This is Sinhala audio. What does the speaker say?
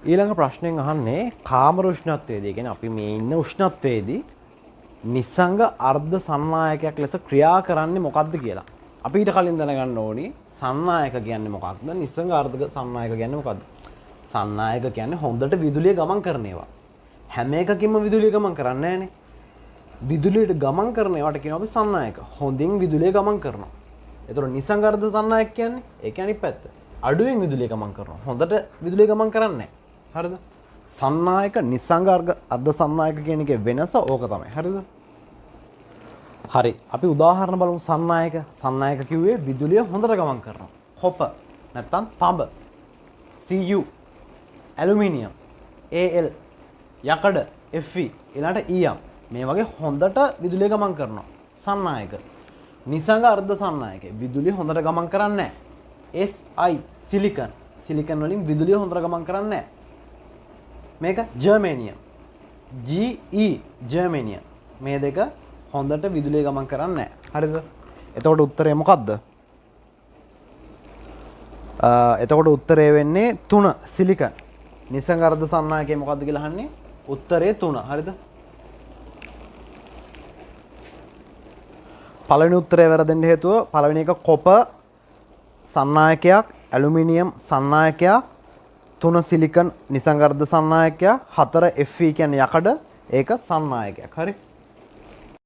ඊළඟ ප්‍රශ්නයෙන් අහන්නේ කාමර උෂ්ණත්වයේදී කියන්නේ අපි මේ ඉන්න උෂ්ණත්වයේදී නිසංග අර්ධ සන්නායකයක් ලෙස ක්‍රියා කරන්නේ මොකක්ද කියලා. අපි ඊට කලින් දැනගන්න ඕනි සන්නායක කියන්නේ මොකක්ද? නිසංග අර්ධ සන්නායක කියන්නේ මොකක්ද? සන්නායක කියන්නේ හොඳට විදුලිය ගමන් කරන ඒවා. හැම එකකින්ම විදුලිය ගමන් කරන්නේ නැහනේ. විදුලියට ගමන් කරන ඒවාට කියනවා අපි සන්නායක. හොඳින් විදුලිය ගමන් කරනවා. ඒතකොට නිසංග අර්ධ සන්නායක කියන්නේ ඒක අනිත් පැත්ත. අඩුවෙන් විදුලිය ගමන් කරනවා. හොඳට විදුලිය ගමන් කරන්නේ නැහැ. හරිද? සන්නායක නිසංග අර්ධ සන්නායක කියන එකේ වෙනස ඕක තමයි. හරිද? හරි. අපි උදාහරණ බලමු සන්නායක. සන්නායක කිව්වේ විදුලිය හොඳට ගමන් කරනවා. කොප නැත්නම් තඹ. Cu ඇලුමිනියම් Al යකඩ Fe ඊළඟට Em මේ වගේ හොඳට විදුලිය ගමන් කරනවා. සන්නායක. නිසංග අර්ධ සන්නායකේ විදුලිය හොඳට ගමන් කරන්නේ නැහැ. Si silicon. සිලිකන් වලින් විදුලිය හොඳට ගමන් කරන්නේ නැහැ. මේක ජර්මේනියම්. Ge ජර්මේනියම්. මේ දෙක හොඳට විදුලිය ගමන් කරන්නේ නැහැ. හරිද? එතකොට උත්තරය මොකක්ද? එතකොට උත්තරය වෙන්නේ 3 සිලිකන්. නිසංග අර්ධ සන්නායකේ මොකක්ද කියලා අහන්නේ? උත්තරය 3. හරිද? පළවෙනි උත්තරය වැරදෙන්න හේතුව පළවෙනි එක කොප සන්නායකයක්, ඇලුමිනියම් සන්නායකයක්, 3 සිලිකන් නිසංග අර්ධ සන්නායකයක්, 4 Fe කියන්නේ යකඩ ඒක සන්නායකයක්. හරි?